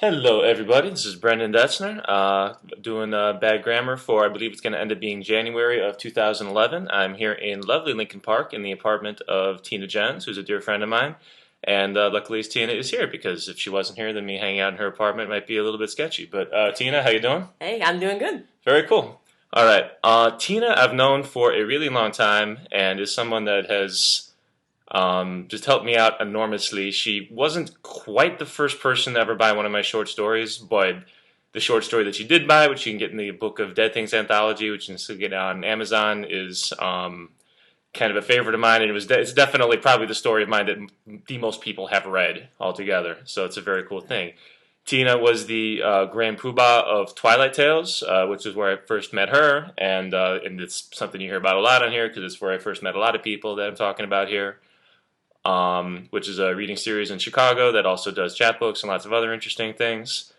Hello, everybody. This is Brendan Detzner, doing bad grammar for, I believe it's going to end up being January of 2011. I'm here in lovely Lincoln Park in the apartment of Tina Jens, who's a dear friend of mine. And luckily, Tina is here because if she wasn't here, then me hanging out in her apartment might be a little bit sketchy. But Tina, how you doing? Hey, I'm doing good. Very cool. All right. Tina, I've known for a really long time and is someone that has just helped me out enormously. She wasn't quite the first person to ever buy one of my short stories, but the short story that she did buy, which you can get in the Book of Dead Things anthology, which you can still get on Amazon, is kind of a favorite of mine, and it's definitely probably the story of mine that the most people have read altogether. So it's a very cool thing. Tina was the Grand Poobah of Twilight Tales, which is where I first met her, and it's something you hear about a lot on here because it's where I first met a lot of people that I'm talking about here. Which is a reading series in Chicago that also does chapbooks and lots of other interesting things.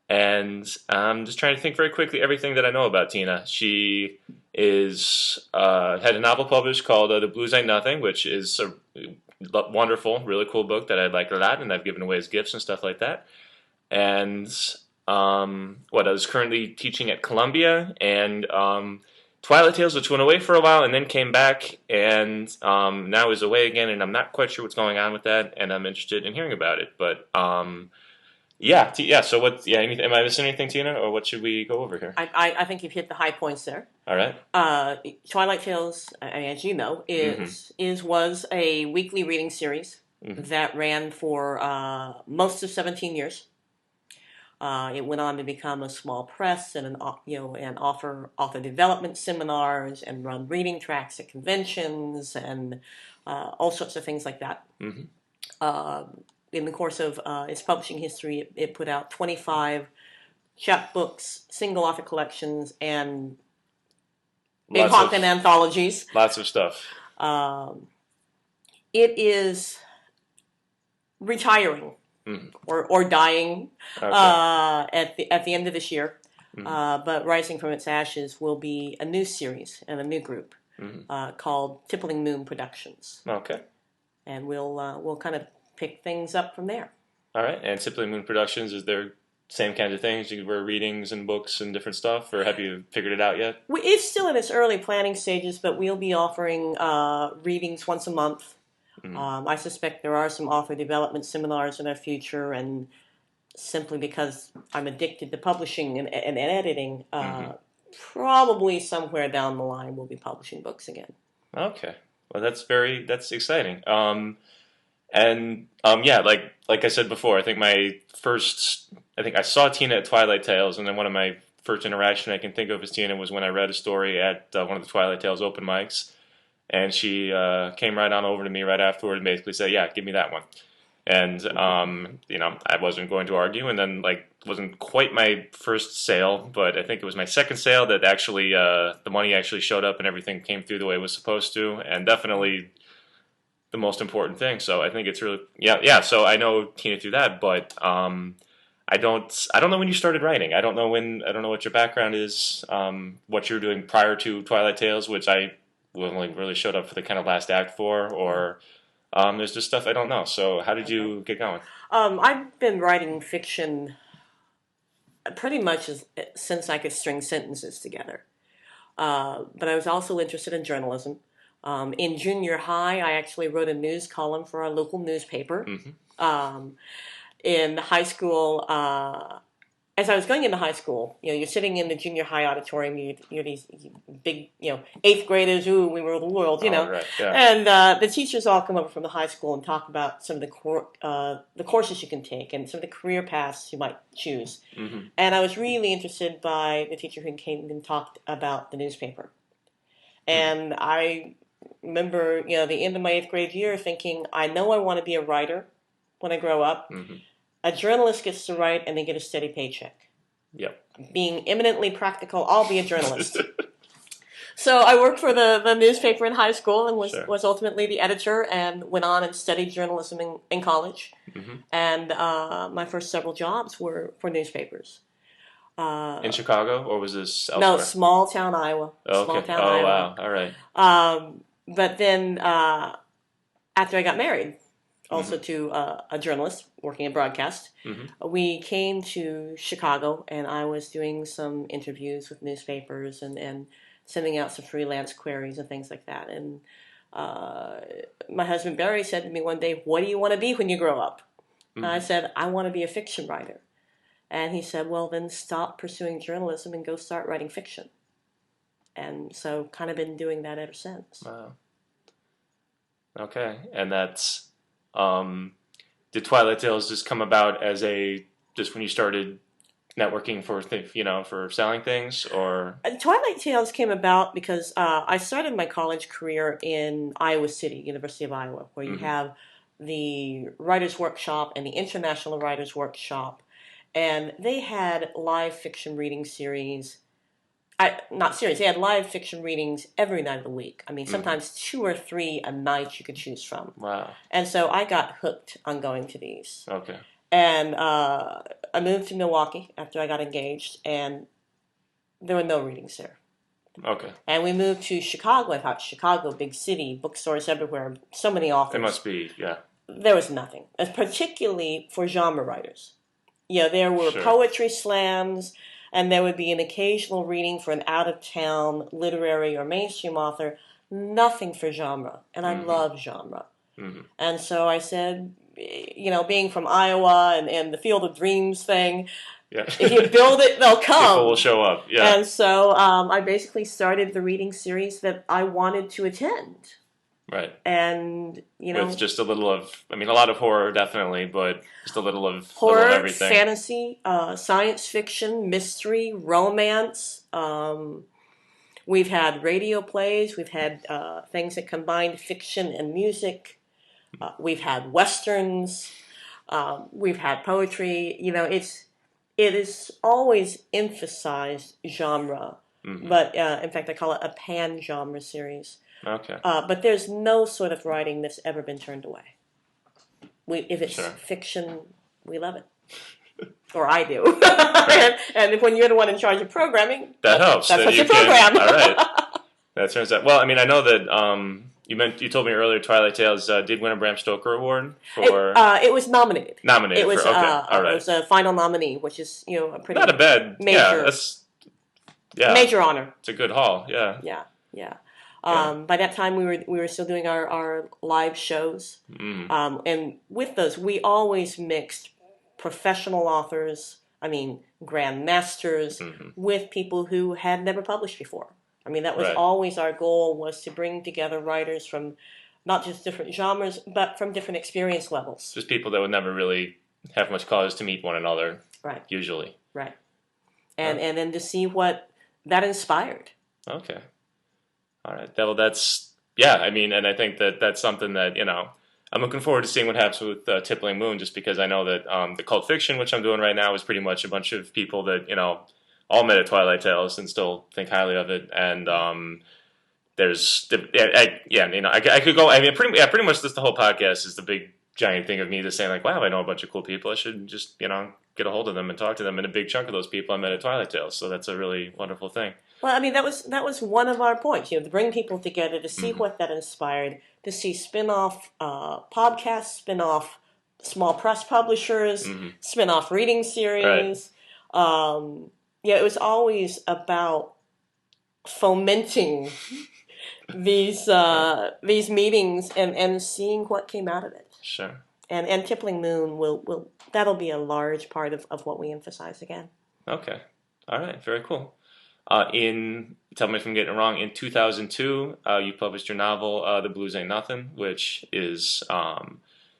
And I'm just trying to think very quickly everything that I know about Tina. She is had a novel published called The Blues Ain't Nothing, which is a wonderful, really cool book that I like a lot, and I've given away as gifts and stuff like that. And I was currently teaching at Columbia, and Twilight Tales, which went away for a while and then came back, and now is away again, and I'm not quite sure what's going on with that, and I'm interested in hearing about it. But yeah. So what? Yeah. Am I missing anything, Tina, or what should we go over here? I think you've hit the high points there. All right. Twilight Tales, as you know, was a weekly reading series that ran for most of 17 years. It went on to become a small press and and offer author development seminars and run reading tracks at conventions and all sorts of things like that. In the course of its publishing history, it put out 25 chapbooks, single author collections, and big honking anthologies. Lots of stuff. It is retiring. Or dying at the end of this year, but rising from its ashes will be a new series and a new group called Tippling Moon Productions. Okay, and we'll kind of pick things up from there. All right, and Tippling Moon Productions, is there same kinds of things? Were readings and books and different stuff, or have you figured it out yet? It's still in its early planning stages, but we'll be offering readings once a month. I suspect there are some author development seminars in our future, and simply because I'm addicted to publishing and editing, probably somewhere down the line we'll be publishing books again. Okay, well that's exciting. Yeah, like I said before, I think I saw Tina at Twilight Tales, and then one of my first interaction I can think of with Tina was when I read a story at one of the Twilight Tales open mics. And she came right on over to me right afterward and basically said, "Yeah, give me that one." And I wasn't going to argue. And then wasn't quite my first sale, but I think it was my second sale that actually the money actually showed up and everything came through the way it was supposed to. And definitely the most important thing. So I think it's really yeah. So I know Tina through that, but I don't know when you started writing. I don't know what your background is, what you were doing prior to Twilight Tales, which I really showed up for the kind of last act for, or there's just stuff I don't know. So how did you get going? I've been writing fiction pretty much since I could string sentences together. But I was also interested in journalism. In junior high, I actually wrote a news column for our local newspaper. In high school, as I was going into high school, you're sitting in the junior high auditorium. You're these big, 8th graders. Ooh, we rule the world, Right, yeah. And the teachers all come over from the high school and talk about some of the courses you can take and some of the career paths you might choose. And I was really interested by the teacher who came and talked about the newspaper. And I remember, the end of my 8th grade year, thinking, I know I want to be a writer when I grow up. A journalist gets to write and they get a steady paycheck. Yep. Being eminently practical, I'll be a journalist. So I worked for the newspaper in high school and was ultimately the editor, and went on and studied journalism in college. And my first several jobs were for newspapers. In Chicago, or was this elsewhere? No, small town Iowa. Oh, okay. Small town Iowa. Wow. All right. But then after I got married, also to a journalist working in broadcast. We came to Chicago, and I was doing some interviews with newspapers and sending out some freelance queries and things like that. And my husband Barry said to me one day, "What do you want to be when you grow up?" And I said, "I want to be a fiction writer." And he said, "Well, then stop pursuing journalism and go start writing fiction." And so kind of been doing that ever since. Wow. Okay. And that's, did Twilight Tales just come about as just when you started networking for, for selling things, or? Twilight Tales came about because I started my college career in Iowa City, University of Iowa, where you have the Writers' Workshop and the International Writers' Workshop. And they had live fiction reading series. They had live fiction readings every night of the week. I mean, sometimes 2 or 3 a night you could choose from. Wow. And so I got hooked on going to these. Okay. And I moved to Milwaukee after I got engaged, and there were no readings there. Okay. And we moved to Chicago. I thought, Chicago, big city, bookstores everywhere, so many authors. It must be, yeah. There was nothing, particularly for genre writers. There were poetry slams, and there would be an occasional reading for an out-of-town literary or mainstream author. Nothing for genre, and I love genre. And so I said, being from Iowa and the Field of Dreams thing, if you build it, they'll come. People will show up, yeah. And so I basically started the reading series that I wanted to attend. Right. And, with just a little of, a lot of horror, definitely, but just a little of horror, everything. Fantasy, science fiction, mystery, romance. We've had radio plays. We've had things that combine fiction and music. We've had westerns. We've had poetry. It is always emphasized genre. But, in fact, I call it a pan-genre series. Okay. But there's no sort of writing that's ever been turned away. If it's fiction, we love it. Or I do. and when you're the one in charge of programming, that helps. That's what you program. All right. That turns out. Well, I know that you told me earlier Twilight Tales did win a Bram Stoker Award for. It was nominated. Nominated. It was. All right. It was a final nominee, which is a pretty not a bad major. Major honor. It's a good haul. Yeah. Yeah. By that time, we were still doing our live shows, and with those, we always mixed professional authors, grandmasters, with people who had never published before. That was always our goal, was to bring together writers from not just different genres, but from different experience levels. Just people that would never really have much cause to meet one another. Right. Usually. Right. And then to see what that inspired. Okay. All right. Well, that's, and I think that's something that, I'm looking forward to seeing what happens with Tippling Moon, just because I know that the cult fiction, which I'm doing right now, is pretty much a bunch of people that, all met at Twilight Tales and still think highly of it. And there's, I could go, pretty much this, the whole podcast is the big giant thing of me just saying, like, wow, I know a bunch of cool people. I should just, get a hold of them and talk to them. And a big chunk of those people I met at Twilight Tales. So that's a really wonderful thing. Well, that was one of our points, to bring people together, to see what that inspired, to see spin-off podcasts, spin-off small press publishers, spin-off reading series. Right. It was always about fomenting these meetings and seeing what came out of it. Sure. And Tippling Moon that'll be a large part of what we emphasize again. Okay. All right. Very cool. Tell me if I'm getting it wrong, in 2002, you published your novel, The Blues Ain't Nothing, which is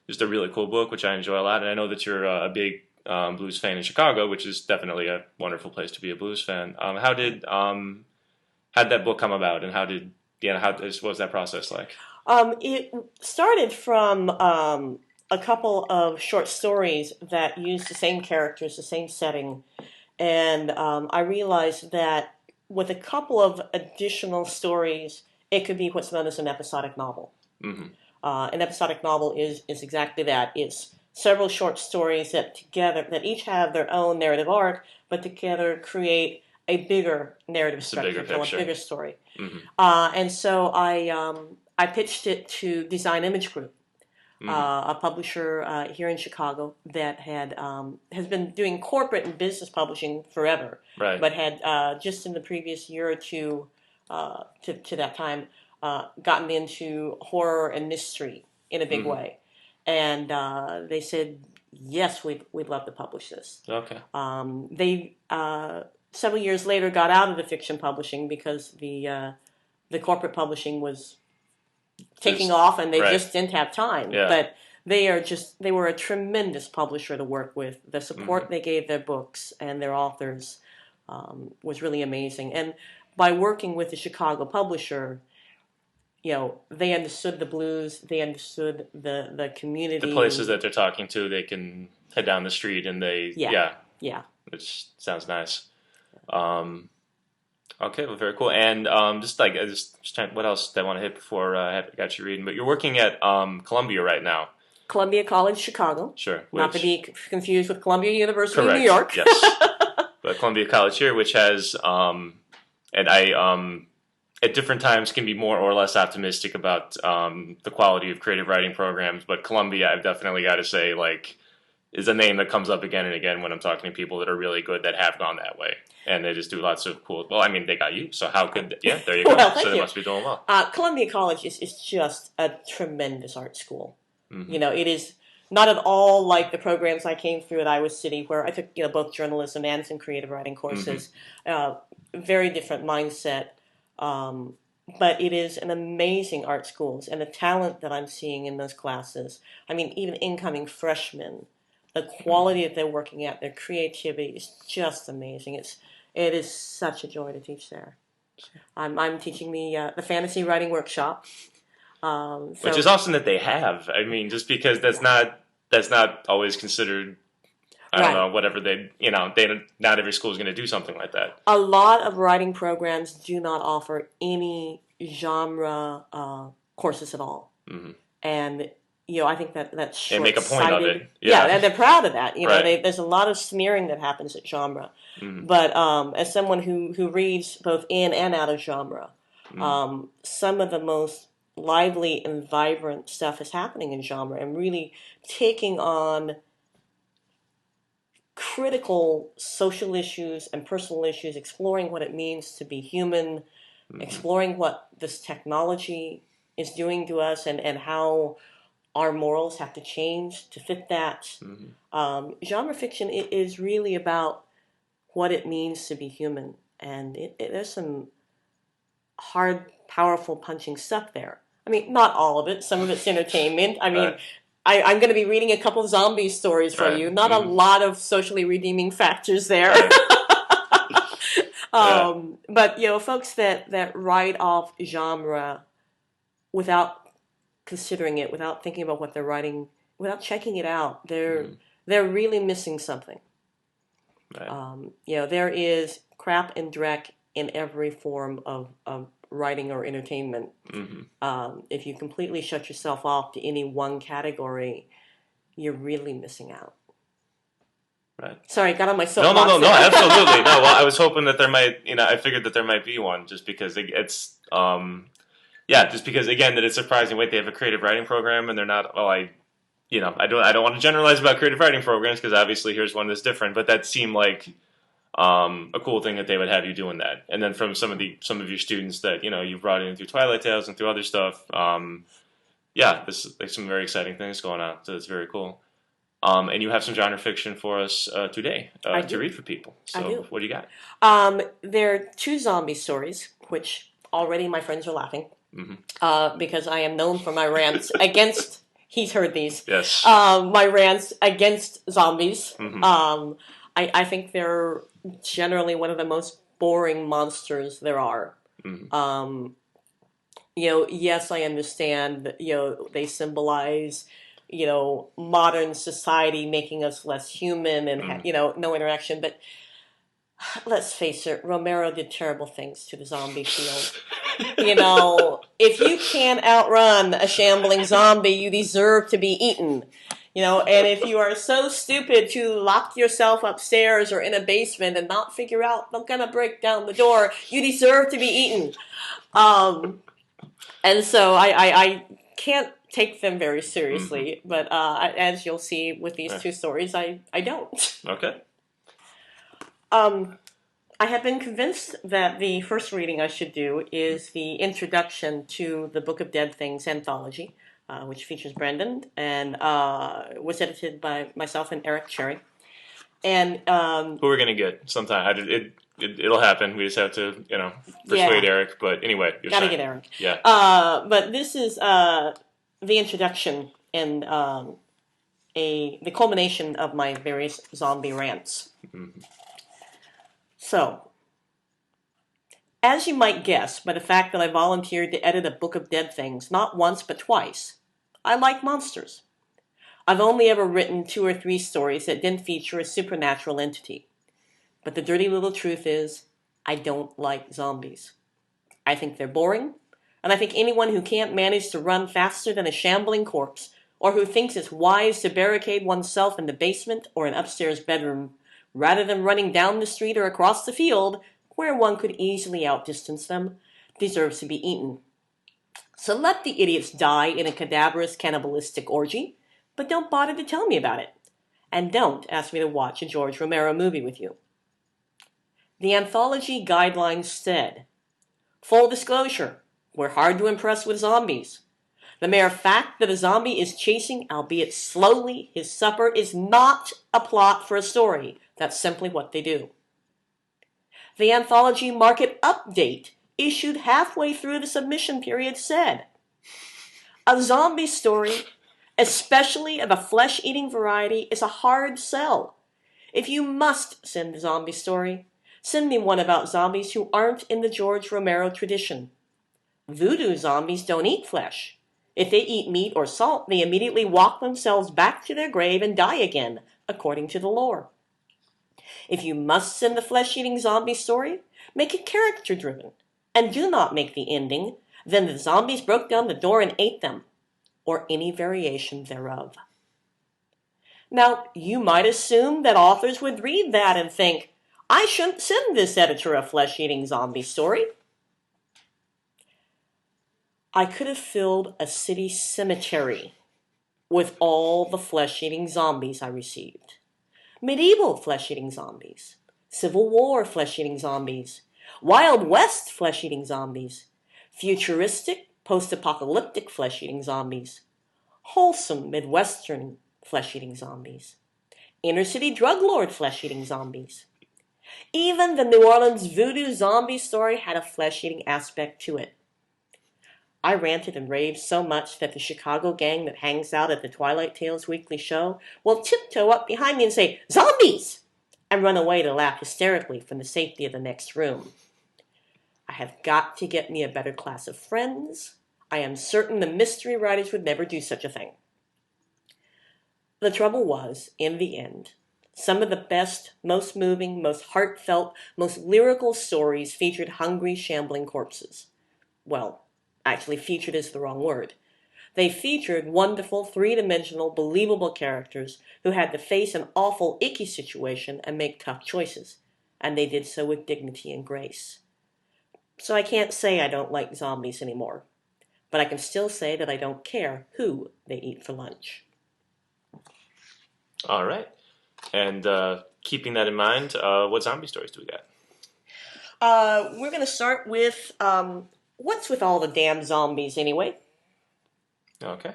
just a really cool book, which I enjoy a lot. And I know that you're a big blues fan in Chicago, which is definitely a wonderful place to be a blues fan. How did that book come about, and what was that process like? It started from a couple of short stories that used the same characters, the same setting. And I realized that with a couple of additional stories, it could be what's known as an episodic novel. An episodic novel is exactly that. It's several short stories that each have their own narrative arc, but together create a bigger narrative structure, a bigger story. And so I pitched it to Design Image Group, a publisher here in Chicago that has been doing corporate and business publishing forever, Right. but had just in the previous year or two to that time gotten into horror and mystery in a big way, and they said yes, we'd love to publish this. Okay. They several years later got out of the fiction publishing because the corporate publishing was taking off, and they just didn't have time. Yeah. But they were a tremendous publisher to work with. The support they gave their books and their authors was really amazing. And by working with the Chicago publisher, they understood the blues, they understood the community, the places that they're talking to. They can head down the street and yeah, which sounds nice. Okay, well, very cool. And just trying, what else did I want to hit before I got you reading? But you're working at Columbia right now. Columbia College Chicago. Sure. Not to be confused with Columbia University correct, in New York. Yes. But Columbia College here, which has, and I at different times can be more or less optimistic about the quality of creative writing programs. But Columbia, I've definitely got to say, is a name that comes up again and again when I'm talking to people that are really good that have gone that way. And they just do lots of cool. Well, I mean, they got you, so how could? Yeah, there you go. Well, so they must be doing well. Columbia College is just a tremendous art school. It is not at all like the programs I came through at Iowa City, where I took both journalism and some creative writing courses. Very different mindset, but it is an amazing art schools, and the talent that I'm seeing in those classes. I mean, even incoming freshmen, the quality that they're working at, their creativity is just amazing. It is such a joy to teach there. I'm teaching the fantasy writing workshop, which is awesome that they have. I mean, just because that's not always considered. I don't know, whatever not every school is going to do something like that. A lot of writing programs do not offer any genre courses at all, and I think that's short-sighted. They make a point of it. Yeah, and they're proud of that. Right. There's a lot of smearing that happens at genre. But as someone who reads both in and out of genre, some of the most lively and vibrant stuff is happening in genre, and really taking on critical social issues and personal issues, exploring what it means to be human, exploring what this technology is doing to us, and how our morals have to change to fit that. Genre fiction is really about what it means to be human, and there's some hard, powerful, punching stuff there. I mean, not all of it. Some of it's entertainment. I mean, I'm going to be reading a couple of zombie stories for you. Not a lot of socially redeeming factors there. But folks that write off genre without considering it, without thinking about what they're writing, without checking it out, they're really missing something. Right. There is crap and dreck in every form of writing or entertainment. If you completely shut yourself off to any one category, you're really missing out. Right. Sorry, got on my soapbox. No, absolutely. No, well, I was hoping that there might, I figured that there might be one, just because it's, just because, again, that it's surprising. Wait, they have a creative writing program, and they're not, I don't want to generalize about creative writing programs, because obviously here's one that's different, but that seemed like a cool thing that they would have you doing that. And then from some of your students that you've brought in through Twilight Tales and through other stuff, this is like some very exciting things going on. So it's very cool. And you have some genre fiction for us today to read for people. So I do. What do you got? There are 2 zombie stories, which already my friends are laughing because I am known for my rants against. He's heard these. Yes. My rants against zombies. I think they're generally one of the most boring monsters there are. Yes, I understand, they symbolize, modern society making us less human and, no interaction. But let's face it, Romero did terrible things to the zombie field. If you can't outrun a shambling zombie, you deserve to be eaten. And if you are so stupid to lock yourself upstairs or in a basement and not figure out they're going to break down the door, you deserve to be eaten. And so I can't take them very Mm-hmm. seriously, but as you'll see with these Yeah. two stories, I don't. Okay. Um, I have been convinced that the first reading I should do is the introduction to the Book of Dead Things anthology, which features Brendan and was edited by myself and Eric Cherry. And Who we're gonna get sometime. It'll happen. We just have to, persuade yeah, Eric. But anyway, you're gotta saying, get Eric. yeah. But this is the introduction and the culmination of my various zombie rants. Mm-hmm. So, as you might guess by the fact that I volunteered to edit a Book of Dead Things not once but twice, I like monsters. I've only ever written 2 or 3 stories that didn't feature a supernatural entity. But the dirty little truth is, I don't like zombies. I think they're boring, and I think anyone who can't manage to run faster than a shambling corpse, or who thinks it's wise to barricade oneself in the basement or an upstairs bedroom, rather than running down the street or across the field, where one could easily outdistance them, deserves to be eaten. So let the idiots die in a cadaverous cannibalistic orgy, but don't bother to tell me about it. And don't ask me to watch a George Romero movie with you. The anthology guidelines said, full disclosure, we're hard to impress with zombies. The mere fact that a zombie is chasing, albeit slowly, his supper is not a plot for a story. That's simply what they do. The anthology market update issued halfway through the submission period said, a zombie story, especially of a flesh-eating variety, is a hard sell. If you must send a zombie story, send me one about zombies who aren't in the George Romero tradition. Voodoo zombies don't eat flesh. If they eat meat or salt, they immediately walk themselves back to their grave and die again, according to the lore. If you must send the flesh-eating zombie story, make it character-driven, and do not make the ending, then the zombies broke down the door and ate them, or any variation thereof. Now, you might assume that authors would read that and think, I shouldn't send this editor a flesh-eating zombie story. I could have filled a city cemetery with all the flesh-eating zombies I received. Medieval flesh-eating zombies, Civil War flesh-eating zombies, Wild West flesh-eating zombies, futuristic, post-apocalyptic flesh-eating zombies, wholesome Midwestern flesh-eating zombies, inner-city drug lord flesh-eating zombies. Even the New Orleans voodoo zombie story had a flesh-eating aspect to it. I ranted and raved so much that the Chicago gang that hangs out at the Twilight Tales weekly show will tiptoe up behind me and say, zombies! And run away to laugh hysterically from the safety of the next room. I have got to get me a better class of friends. I am certain the mystery writers would never do such a thing. The trouble was, in the end, some of the best, most moving, most heartfelt, most lyrical stories featured hungry, shambling corpses. Well, actually, featured is the wrong word. They featured wonderful, three-dimensional, believable characters who had to face an awful, icky situation and make tough choices. And they did so with dignity and grace. So I can't say I don't like zombies anymore. But I can still say that I don't care who they eat for lunch. All right. And keeping that in mind, what zombie stories do we got? We're going to start with what's with all the damn zombies anyway? Okay.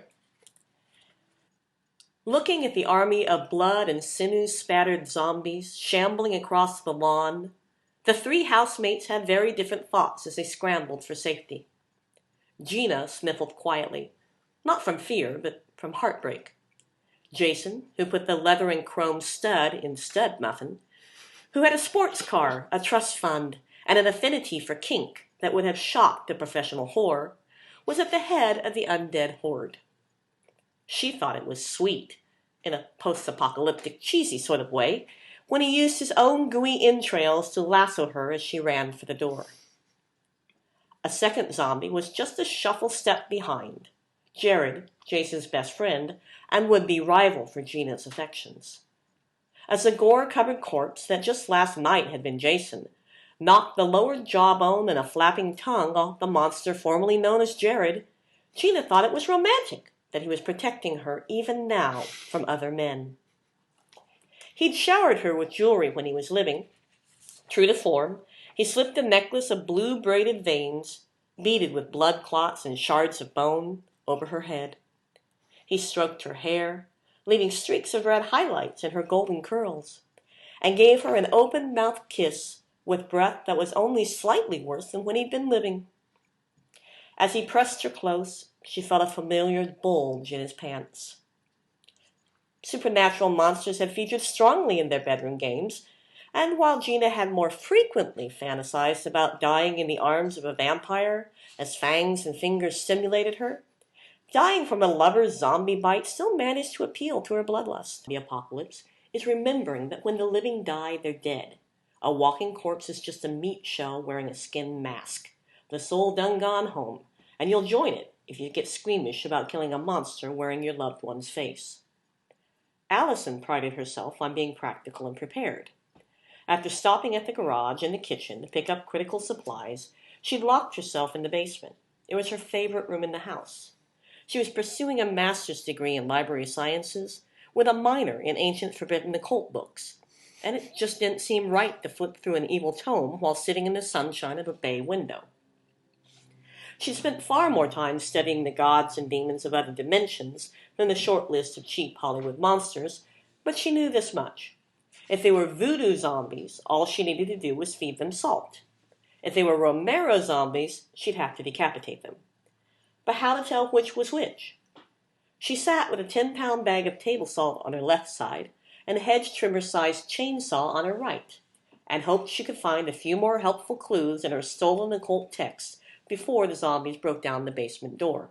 Looking at the army of blood and sinew-spattered zombies shambling across the lawn, the 3 housemates had very different thoughts as they scrambled for safety. Gina sniffled quietly, not from fear, but from heartbreak. Jason, who put the leather and chrome stud in Stud Muffin, who had a sports car, a trust fund, and an affinity for kink that would have shocked a professional whore, was at the head of the undead horde. She thought it was sweet, in a post-apocalyptic cheesy sort of way, when he used his own gooey entrails to lasso her as she ran for the door. A second zombie was just a shuffle step behind, Jared, Jason's best friend, and would-be rival for Gina's affections. As the gore-covered corpse that just last night had been Jason knocked the lower jawbone and a flapping tongue off the monster formerly known as Jared, Gina thought it was romantic that he was protecting her even now from other men. He'd showered her with jewelry when he was living. True to form, he slipped a necklace of blue braided veins, beaded with blood clots and shards of bone, over her head. He stroked her hair, leaving streaks of red highlights in her golden curls, and gave her an open-mouthed kiss with breath that was only slightly worse than when he'd been living. As he pressed her close, she felt a familiar bulge in his pants. Supernatural monsters had featured strongly in their bedroom games, and while Gina had more frequently fantasized about dying in the arms of a vampire as fangs and fingers stimulated her, dying from a lover's zombie bite still managed to appeal to her bloodlust. The apocalypse is remembering that when the living die, they're dead. A walking corpse is just a meat shell wearing a skin mask. The soul done gone home, and you'll join it if you get squeamish about killing a monster wearing your loved one's face. Allison prided herself on being practical and prepared. After stopping at the garage and the kitchen to pick up critical supplies, she'd locked herself in the basement. It was her favorite room in the house. She was pursuing a master's degree in library sciences with a minor in ancient forbidden occult books, and it just didn't seem right to flip through an evil tome while sitting in the sunshine of a bay window. She spent far more time studying the gods and demons of other dimensions than the short list of cheap Hollywood monsters, but she knew this much. If they were voodoo zombies, all she needed to do was feed them salt. If they were Romero zombies, she'd have to decapitate them. But how to tell which was which? She sat with a 10-pound bag of table salt on her left side and a hedge trimmer-sized chainsaw on her right, and hoped she could find a few more helpful clues in her stolen occult texts before the zombies broke down the basement door.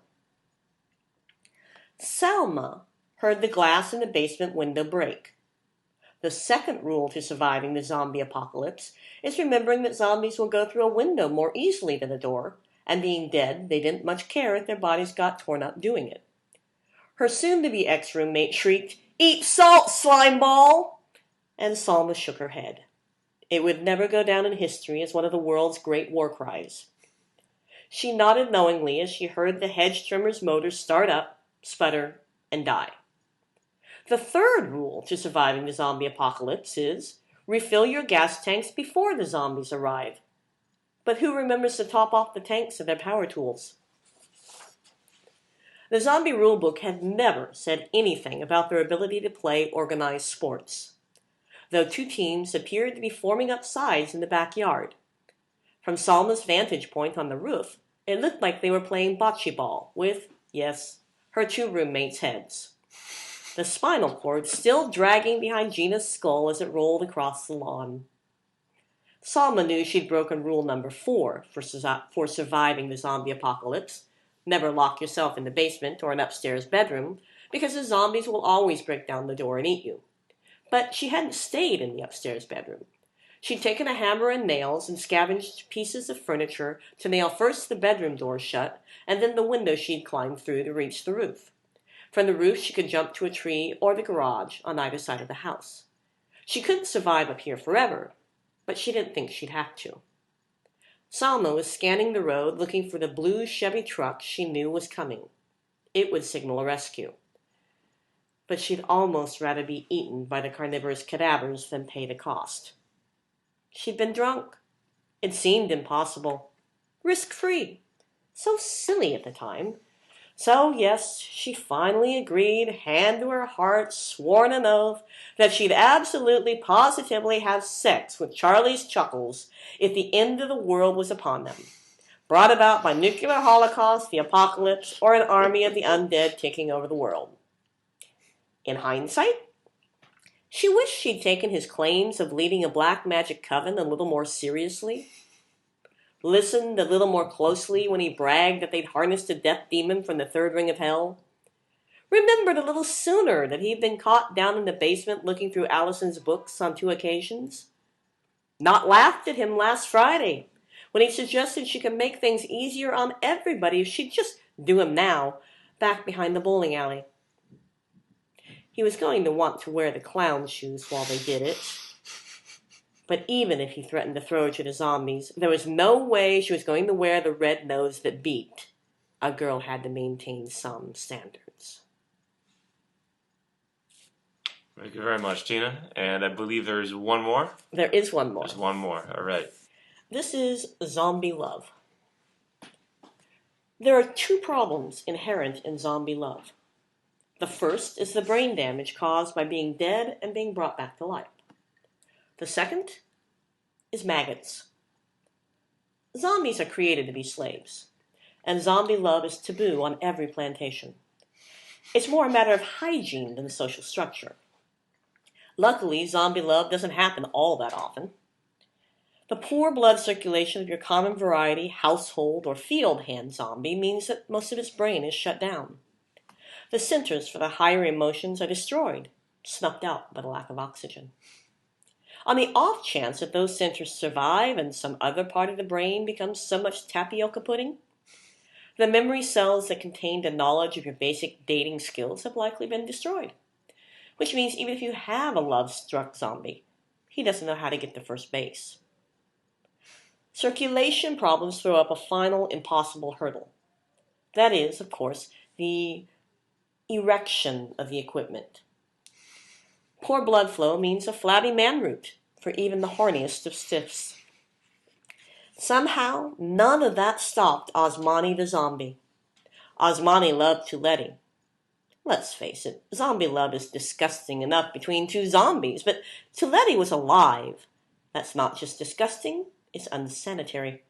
Selma heard the glass in the basement window break. The second rule to surviving the zombie apocalypse is remembering that zombies will go through a window more easily than a door, and being dead, they didn't much care if their bodies got torn up doing it. Her soon-to-be ex-roommate shrieked, "Eat salt, slime ball!" and Selma shook her head. It would never go down in history as one of the world's great war cries. She nodded knowingly as she heard the hedge trimmer's motor start up, sputter, and die. The third rule to surviving the zombie apocalypse is refill your gas tanks before the zombies arrive. But who remembers to top off the tanks of their power tools? The zombie rulebook had never said anything about their ability to play organized sports, though two teams appeared to be forming up sides in the backyard. From Salma's vantage point on the roof, it looked like they were playing bocce ball with, yes, her two roommates' heads. The spinal cord still dragging behind Gina's skull as it rolled across the lawn. Salma knew she'd broken rule number 4 for surviving the zombie apocalypse. Never lock yourself in the basement or an upstairs bedroom, because the zombies will always break down the door and eat you. But she hadn't stayed in the upstairs bedroom. She'd taken a hammer and nails and scavenged pieces of furniture to nail first the bedroom door shut and then the window she'd climbed through to reach the roof. From the roof she could jump to a tree or the garage on either side of the house. She couldn't survive up here forever, but she didn't think she'd have to. Salma was scanning the road looking for the blue Chevy truck she knew was coming. It would signal a rescue. But she'd almost rather be eaten by the carnivorous cadavers than pay the cost. She'd been drunk. It seemed impossible. Risk-free. So silly at the time. So, yes, she finally agreed, hand to her heart, sworn an oath, that she'd absolutely, positively have sex with Charlie's Chuckles if the end of the world was upon them, brought about by nuclear holocaust, the apocalypse, or an army of the undead taking over the world. In hindsight, she wished she'd taken his claims of leading a black magic coven a little more seriously. Listened a little more closely when he bragged that they'd harnessed a death demon from the third ring of hell. Remembered a little sooner that he'd been caught down in the basement looking through Allison's books on 2 occasions. Not laughed at him last Friday when he suggested she could make things easier on everybody if she'd just do him now, back behind the bowling alley. He was going to want to wear the clown shoes while they did it. But even if he threatened to throw her to the zombies, there was no way she was going to wear the red nose that beeped. A girl had to maintain some standards. Thank you very much, Tina. And I believe there's one more. There is one more. There's one more. All right. This is zombie love. There are two problems inherent in zombie love. The first is the brain damage caused by being dead and being brought back to life. The second is maggots. Zombies are created to be slaves, and zombie love is taboo on every plantation. It's more a matter of hygiene than social structure. Luckily, zombie love doesn't happen all that often. The poor blood circulation of your common variety, household, or field hand zombie means that most of its brain is shut down. The centers for the higher emotions are destroyed, snuffed out by the lack of oxygen. On the off chance that those centers survive and some other part of the brain becomes so much tapioca pudding, the memory cells that contained a knowledge of your basic dating skills have likely been destroyed. Which means even if you have a love-struck zombie, he doesn't know how to get to first base. Circulation problems throw up a final impossible hurdle. That is, of course, the erection of the equipment. Poor blood flow means a flabby man root for even the horniest of stiffs. Somehow, none of that stopped Osmani the zombie. Osmani loved Tuleti. Let's face it, zombie love is disgusting enough between two zombies, but Tuleti was alive. That's not just disgusting, it's unsanitary.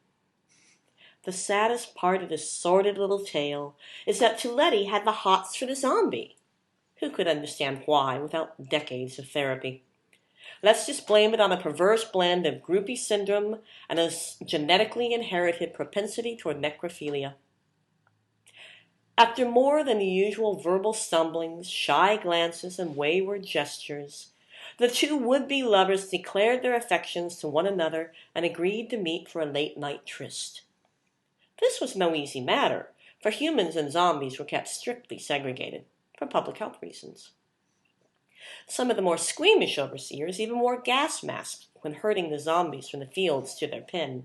The saddest part of this sordid little tale is that Tuleti had the hots for the zombie. Who could understand why without decades of therapy? Let's just blame it on a perverse blend of groupie syndrome and a genetically inherited propensity toward necrophilia. After more than the usual verbal stumblings, shy glances, and wayward gestures, the two would-be lovers declared their affections to one another and agreed to meet for a late-night tryst. This was no easy matter, for humans and zombies were kept strictly segregated, for public health reasons. Some of the more squeamish overseers even wore gas masks when herding the zombies from the fields to their pen.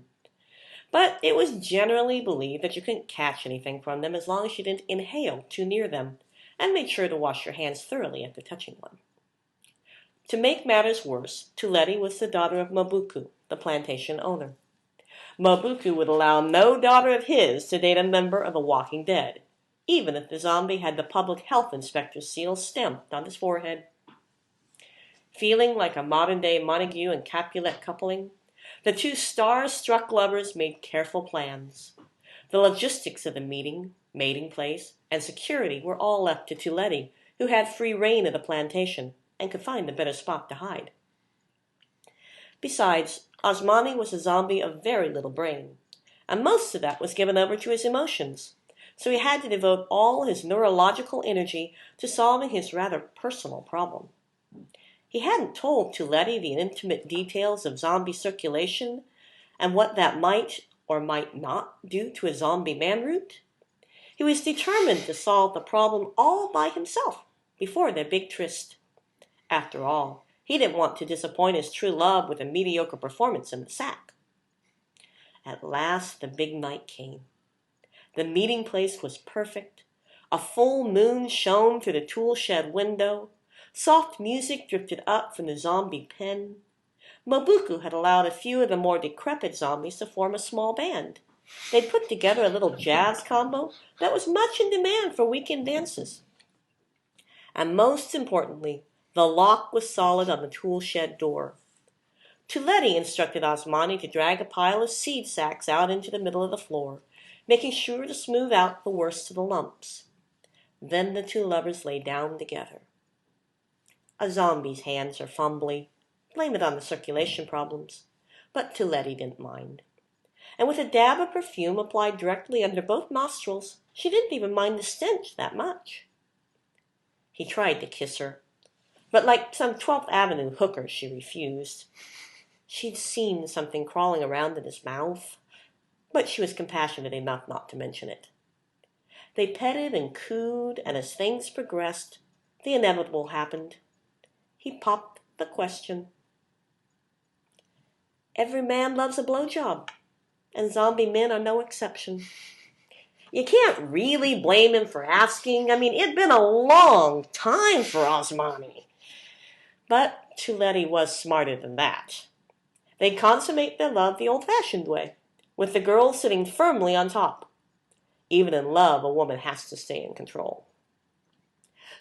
But it was generally believed that you couldn't catch anything from them as long as you didn't inhale too near them, and made sure to wash your hands thoroughly after touching one. To make matters worse, Tuleti was the daughter of Mobuku, the plantation owner. Mobuku would allow no daughter of his to date a member of the Walking Dead, even if the zombie had the public health inspector's seal stamped on his forehead. Feeling like a modern-day Montague and Capulet coupling, the two star-struck lovers made careful plans. The logistics of the meeting, mating place, and security were all left to Tuleti, who had free rein of the plantation and could find a better spot to hide. Besides, Osmani was a zombie of very little brain, and most of that was given over to his emotions, so he had to devote all his neurological energy to solving his rather personal problem. He hadn't told Tuleti the intimate details of zombie circulation and what that might or might not do to a zombie man root. He was determined to solve the problem all by himself before their big tryst. After all, he didn't want to disappoint his true love with a mediocre performance in the sack. At last the big night came. The meeting place was perfect. A full moon shone through the tool shed window. Soft music drifted up from the zombie pen. Mobuku had allowed a few of the more decrepit zombies to form a small band. They'd put together a little jazz combo that was much in demand for weekend dances. And most importantly, the lock was solid on the tool shed door. Tuleti instructed Osmani to drag a pile of seed sacks out into the middle of the floor, making sure to smooth out the worst of the lumps. Then the two lovers lay down together. A zombie's hands are fumbly. Blame it on the circulation problems. But Tuleti didn't mind. And with a dab of perfume applied directly under both nostrils, she didn't even mind the stench that much. He tried to kiss her, but like some 12th Avenue hooker, she refused. She'd seen something crawling around in his mouth, but she was compassionate enough not to mention it. They petted and cooed, and as things progressed, the inevitable happened. He popped the question. Every man loves a blowjob, and zombie men are no exception. You can't really blame him for asking. I mean, it'd been a long time for Osmani. But Tuletti was smarter than that. They consummate their love the old-fashioned way, with the girl sitting firmly on top. Even in love, a woman has to stay in control.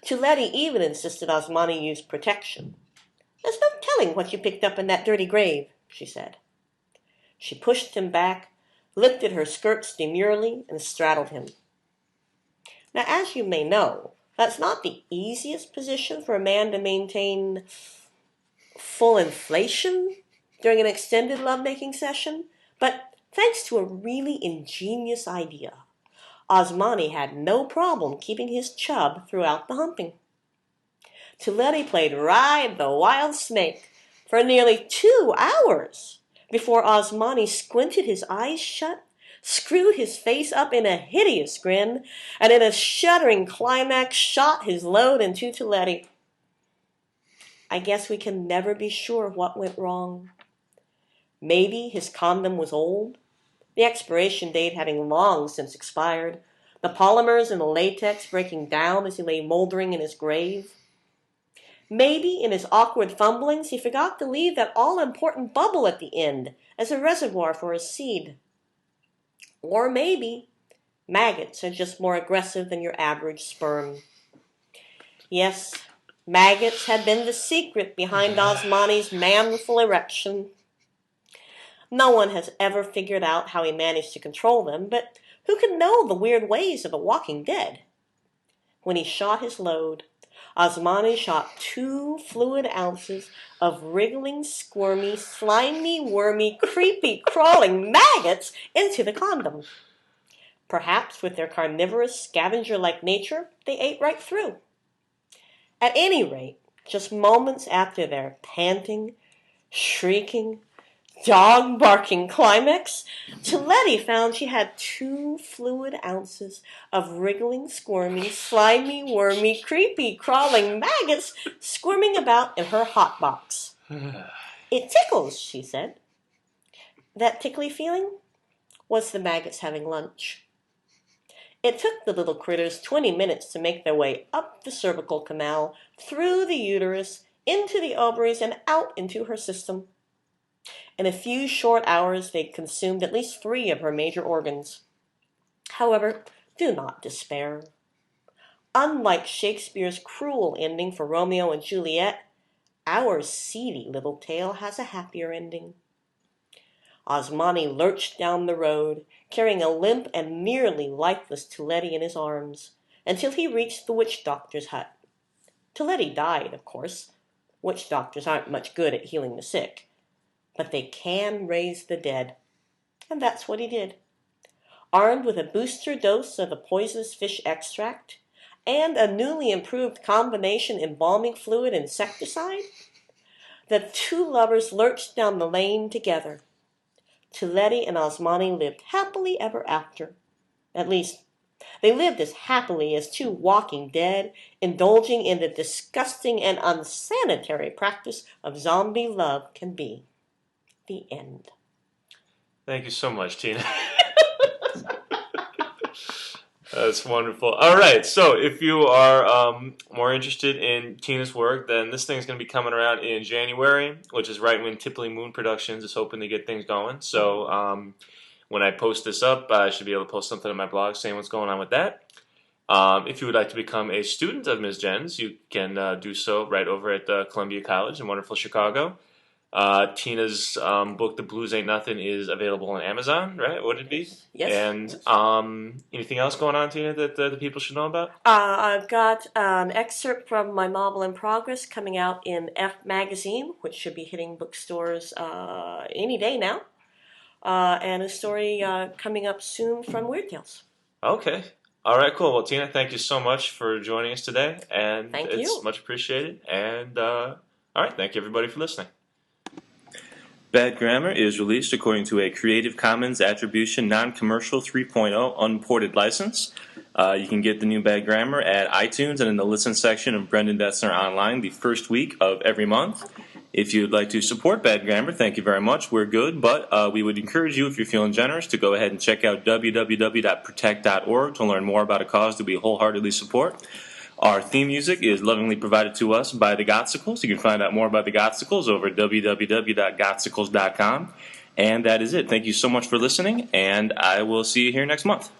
Tuletti even insisted Asmani use protection. "There's no telling what you picked up in that dirty grave," she said. She pushed him back, lifted her skirts demurely, and straddled him. Now, as you may know, that's not the easiest position for a man to maintain full inflation during an extended lovemaking session, but thanks to a really ingenious idea, Asmani had no problem keeping his chub throughout the humping. Tuletti played Ride the Wild Snake for nearly 2 hours before Asmani squinted his eyes shut, screwed his face up in a hideous grin, and in a shuddering climax shot his load into Tuletti. I guess we can never be sure what went wrong. Maybe his condom was old, the expiration date having long since expired, the polymers in the latex breaking down as he lay moldering in his grave. Maybe in his awkward fumblings he forgot to leave that all-important bubble at the end as a reservoir for his seed. Or maybe maggots are just more aggressive than your average sperm. Yes, maggots had been the secret behind Asmani's manful erection. No one has ever figured out how he managed to control them, but who can know the weird ways of the walking dead? When he shot his load, Asmani shot 2 fluid ounces of wriggling, squirmy, slimy, wormy, creepy, crawling maggots into the condom. Perhaps with their carnivorous, scavenger-like nature, they ate right through. At any rate, just moments after their panting, shrieking, dog-barking climax, Tuletti found she had 2 fluid ounces of wriggling, squirmy, slimy, wormy, creepy, crawling maggots squirming about in her hot box. "It tickles," she said. That tickly feeling was the maggots having lunch. It took the little critters 20 minutes to make their way up the cervical canal, through the uterus, into the ovaries, and out into her system. In a few short hours, they'd consumed at least 3 of her major organs. However, do not despair. Unlike Shakespeare's cruel ending for Romeo and Juliet, our seedy little tale has a happier ending. Asmani lurched down the road, carrying a limp and nearly lifeless Tuletti in his arms, until he reached the witch doctor's hut. Tuletti died, of course. Witch doctors aren't much good at healing the sick, but they can raise the dead. And that's what he did. Armed with a booster dose of the poisonous fish extract and a newly improved combination embalming fluid insecticide, the 2 lovers lurched down the lane together. Tuletti and Asmani lived happily ever after. At least, they lived as happily as 2 walking dead, indulging in the disgusting and unsanitary practice of zombie love can be. The end. Thank you so much, Tina. That's wonderful. All right, so if you are more interested in Tina's work, then this thing's going to be coming around in January, which is right when Tipley Moon Productions is hoping to get things going. So when I post this up, I should be able to post something on my blog saying what's going on with that. If you would like to become a student of Ms. Jens, you can do so right over at Columbia College in wonderful Chicago. Tina's book, The Blues Ain't Nothing, is available on Amazon, right? Would it be? Yes. And anything else going on, Tina, that the people should know about? I've got an excerpt from my novel in progress coming out in F Magazine, which should be hitting bookstores any day now, and a story coming up soon from Weird Tales. Okay. All right, cool. Well, Tina, thank you so much for joining us today, and it's much appreciated. And all right, thank you everybody for listening. Bad Grammar is released according to a Creative Commons Attribution Non-Commercial 3.0 Unported license. You can get the new Bad Grammar at iTunes and in the Listen section of Brendan Dessner Online the first week of every month. If you'd like to support Bad Grammar, thank you very much. We're good, but we would encourage you, if you're feeling generous, to go ahead and check out www.protect.org to learn more about a cause that we wholeheartedly support. Our theme music is lovingly provided to us by the Gotsicles. You can find out more about the Gotsicles over at www.gotsicles.com. And that is it. Thank you so much for listening, and I will see you here next month.